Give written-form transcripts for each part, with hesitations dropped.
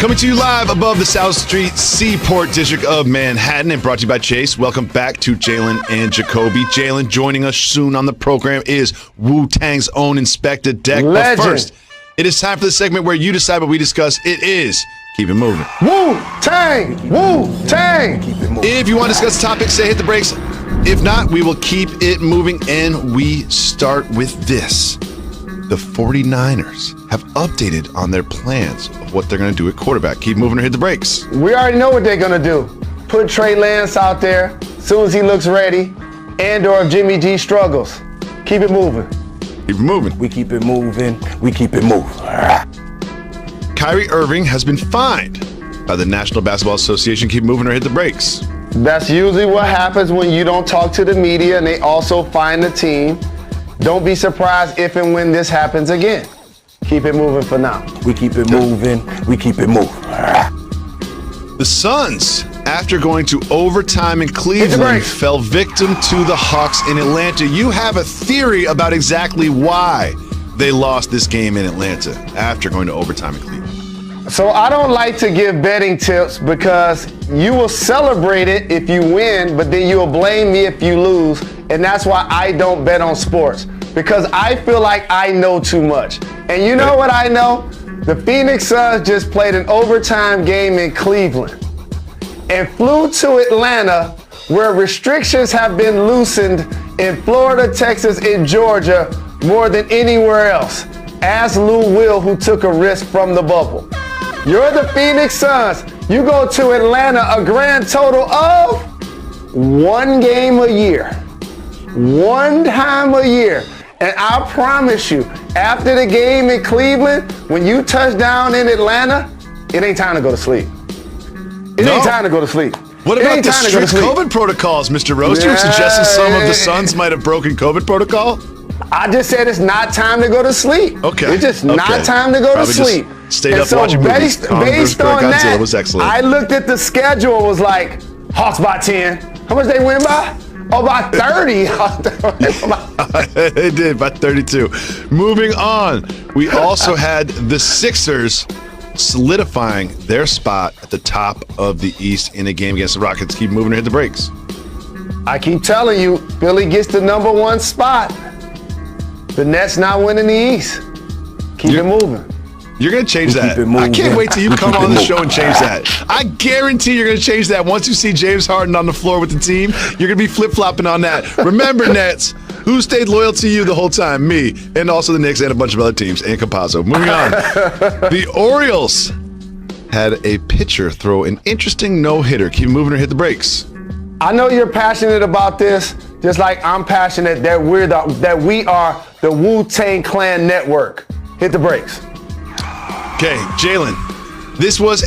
Coming to you live above the South Street Seaport District of Manhattan and brought to you by Chase. Welcome back to Jalen and Jacoby. Jalen, joining us soon on the program is Wu-Tang's own Inspector Deck. Legend. But first, it is time for the segment where you decide what we discuss. It is Keep It Moving. Wu-Tang! Wu-Tang! If you want to discuss the topic, say hit the brakes. If not, we will keep it moving. And we start with this. The 49ers have updated on their plans of what they're going to do at quarterback. Keep moving or hit the brakes. We already know what they're going to do. Put Trae Lance out there as soon as he looks ready, and or if Jimmy G struggles. Keep it moving. Keep it moving. We keep it moving. We keep it moving. Kyrie Irving has been fined by the National Basketball Association. Keep moving or hit the brakes. That's usually what happens when you don't talk to the media and they also fine the team. Don't be surprised if and when this happens again. Keep it moving for now. We keep it moving. We keep it moving. The Suns, after going to overtime in Cleveland, fell victim to the Hawks in Atlanta. You have a theory about exactly why they lost this game in Atlanta after going to overtime in Cleveland. So I don't like to give betting tips because you will celebrate it if you win, but then you'll blame me if you lose. And that's why I don't bet on sports, because I feel like I know too much. And you know what I know? The Phoenix Suns just played an overtime game in Cleveland and flew to Atlanta, where restrictions have been loosened in Florida, Texas, and Georgia more than anywhere else. Ask Lou Will, who took a risk from the bubble. You're the Phoenix Suns. You go to Atlanta a grand total of one game a year. One time a year. And I promise you, after the game in Cleveland, when you touch down in Atlanta, it ain't time to go to sleep. It ain't time to go to sleep. What about the strict COVID protocols, Mr. Rose? You were suggesting some of the Suns might have broken COVID protocol? I just said it's not time to go to sleep. Okay. It's just not time to go to sleep. Stayed up watching movies. Based on that, was excellent. I looked at the schedule and was like, Hawks by 10. How much they win by? Oh, by 30. They did, by 32. Moving on, we also had the Sixers solidifying their spot at the top of the East in a game against the Rockets. Keep moving or hit the brakes. I keep telling you, Philly gets the number one spot. The Nets not winning the East. Keep it moving. You're going to change that. I can't wait till you come on the show and change that. I guarantee you're going to change that. Once you see James Harden on the floor with the team, you're going to be flip-flopping on that. Remember, Nets, who stayed loyal to you the whole time? Me, and also the Knicks and a bunch of other teams, and Campazzo. Moving on. The Orioles had a pitcher throw an interesting no-hitter. Keep moving or hit the brakes. I know you're passionate about this, just like I'm passionate that we are the Wu-Tang Clan network. Hit the brakes. Okay, Jalen, this was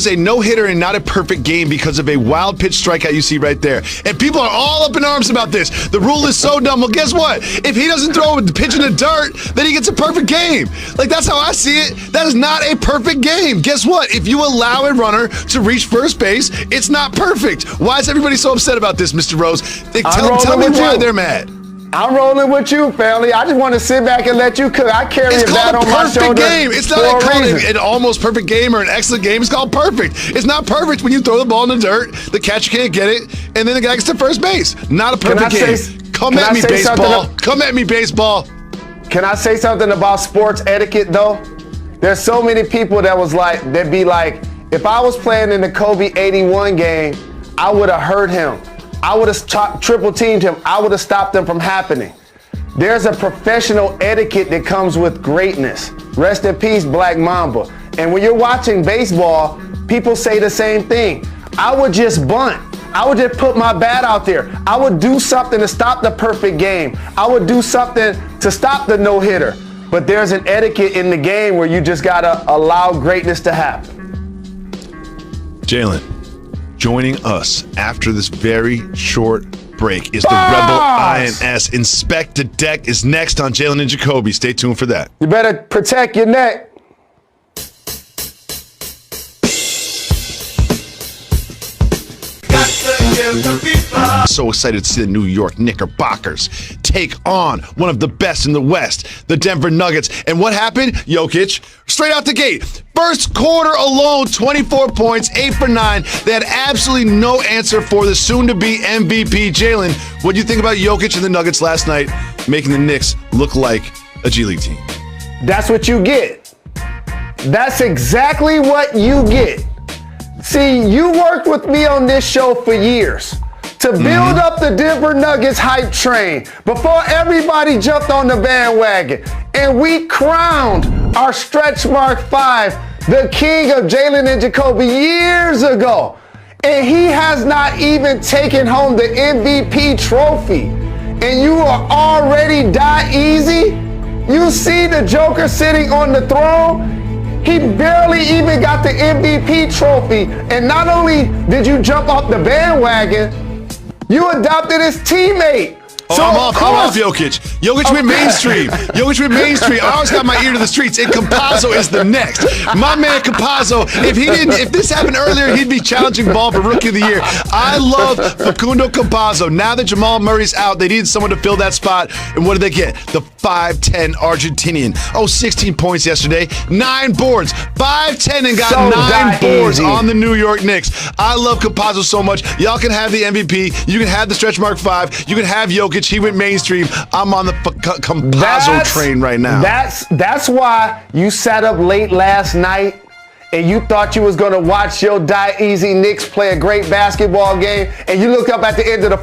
a no-hitter and not a perfect game because of a wild pitch strikeout you see right there. And people are all up in arms about this. The rule is so dumb. Well, guess what? If he doesn't throw the pitch in the dirt, then he gets a perfect game. Like, that's how I see it. That is not a perfect game. Guess what? If you allow a runner to reach first base, it's not perfect. Why is everybody so upset about this, Mr. Rose? Tell me why they're mad. I'm rolling with you, family. I just want to sit back and let you cook. I carry a bat on my shoulder. It's not called an almost perfect game or an excellent game. It's called perfect. It's not perfect when you throw the ball in the dirt, the catcher can't get it, and then the guy gets to first base. Not a perfect game. Come at me, baseball. Come at me, baseball. Can I say something about sports etiquette, though? There's so many people that'd be like, if I was playing in the Kobe 81 game, I would have hurt him. I would have triple teamed him. I would have stopped them from happening. There's a professional etiquette that comes with greatness. Rest in peace, Black Mamba. And when you're watching baseball, people say the same thing. I would just bunt. I would just put my bat out there. I would do something to stop the perfect game. I would do something to stop the no-hitter. But there's an etiquette in the game where you just gotta allow greatness to happen. Jalen, joining us after this very short break is the Rebel INS. Inspector Deck is next on Jalen and Jacoby. Stay tuned for that. You better protect your neck. Got to So excited to see the New York Knickerbockers take on one of the best in the West, the Denver Nuggets. And what happened? Jokic, straight out the gate. First quarter alone, 24 points, 8 for 9. They had absolutely no answer for the soon-to-be MVP, Jalen. What do you think about Jokic and the Nuggets last night, making the Knicks look like a G League team? That's what you get. That's exactly what you get. See, you worked with me on this show for years to build up the Denver Nuggets hype train before everybody jumped on the bandwagon. And we crowned our stretch mark 5 the king of Jalen and Jacoby years ago. And he has not even taken home the MVP trophy. And you are already die easy? You see the Joker sitting on the throne? He barely even got the MVP trophy. And not only did you jump off the bandwagon, you adopted his teammate. Oh, I'm off Jokic. Jokic went mainstream. Jokic went mainstream. I always got my ear to the streets, and Campazzo is the next. My man Campazzo, if this happened earlier, he'd be challenging Ball for Rookie of the Year. I love Facundo Campazzo. Now that Jamal Murray's out, they needed someone to fill that spot. And what did they get? The 5'10 Argentinian. 16 points yesterday, 9 boards. 5'10 and got 9 boards on the New York Knicks. I love Campazzo so much. Y'all can have the MVP. You can have the stretch mark 5. You can have Jokic. He went mainstream. I'm on the Campazzo train right now. That's why you sat up late last night and you thought you was going to watch your die easy Knicks play a great basketball game, and you look up at the end of the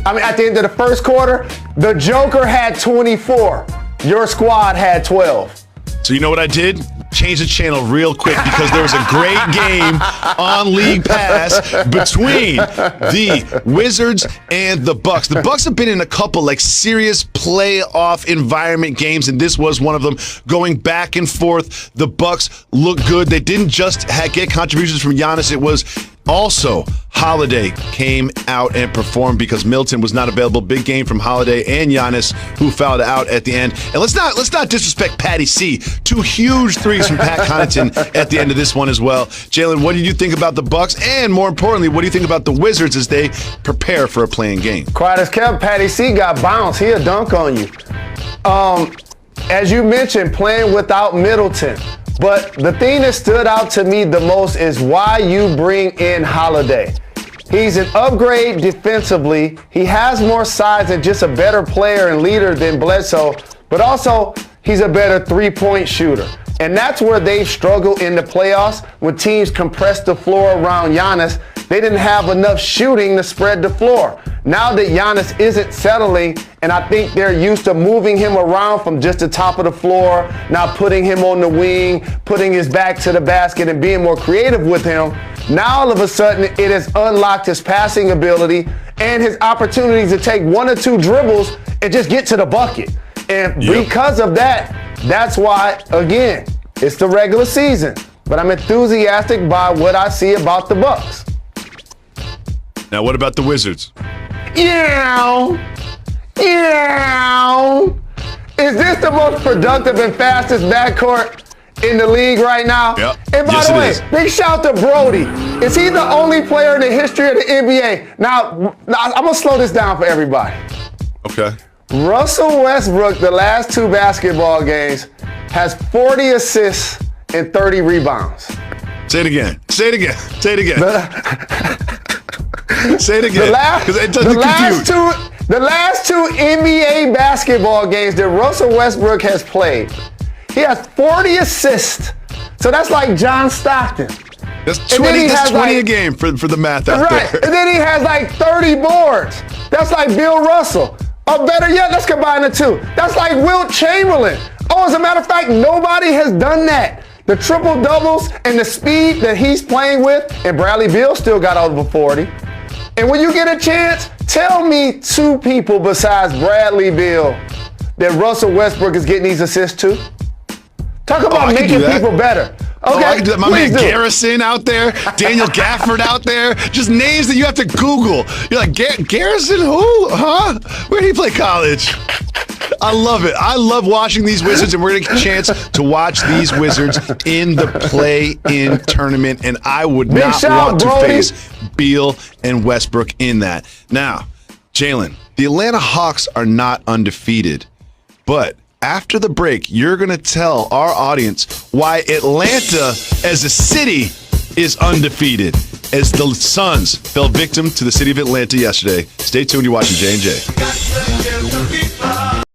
at the end of the first quarter, the Joker had 24. Your squad had 12. So you know what I did? Change the channel real quick because there was a great game on League Pass between the Wizards and the Bucks. The Bucks have been in a couple serious playoff environment games, and this was one of them. Going back and forth, the Bucks look good. They didn't just get contributions from Giannis. It was also Holiday came out and performed because Middleton was not available. Big game from Holiday and Giannis, who fouled out at the end. And let's not disrespect Patty C. 2 huge threes from Pat Connaughton at the end of this one as well. Jalen, what did you think about the Bucks? And more importantly, what do you think about the Wizards as they prepare for a play-in game? Quiet as kept, Patty C got bounced. He'll dunk on you. As you mentioned, playing without Middleton. But the thing that stood out to me the most is why you bring in Holiday. He's an upgrade defensively. He has more size and just a better player and leader than Bledsoe, but also he's a better three-point shooter. And that's where they struggle in the playoffs when teams compress the floor around Giannis. They didn't have enough shooting to spread the floor. Now that Giannis isn't settling, and I think they're used to moving him around from just the top of the floor, now putting him on the wing, putting his back to the basket and being more creative with him, now all of a sudden it has unlocked his passing ability and his opportunities to take 1 or 2 dribbles and just get to the bucket. And because of that, that's why, again, it's the regular season. But I'm enthusiastic by what I see about the Bucks. Now, what about the Wizards? Is this the most productive and fastest backcourt in the league right now? Yep. And by the way, big shout to Brody. Is he the only player in the history of the NBA? Now I'm going to slow this down for everybody. Okay. Russell Westbrook, the last 2 basketball games, has 40 assists and 30 rebounds. Say it again. Say it again. Say it again. Say it again. The last two NBA basketball games that Russell Westbrook has played, he has 40 assists. So that's like John Stockton. That's 20 a game for the math out there. And then he has 30 boards. That's like Bill Russell. Or better yet, let's combine the 2. That's like Wilt Chamberlain. Oh, as a matter of fact, nobody has done that. The triple doubles and the speed that he's playing with, and Bradley Beal still got over 40. And when you get a chance, tell me 2 people besides Bradley Beal that Russell Westbrook is getting these assists to. Talk about making people better. Okay, I can do that. My man Garrison out there, Daniel Gafford out there, just names that you have to Google. You're like, Garrison who? Huh? Where did he play college? I love it. I love watching these Wizards, and we're going to get a chance to watch these Wizards in the play-in tournament, and I would not shout, want to Brody. face Beal and Westbrook in that. Now, Jalen, the Atlanta Hawks are not undefeated, but after the break, you're going to tell our audience why Atlanta as a city is undefeated as the Suns fell victim to the city of Atlanta yesterday. Stay tuned. You're watching J&J.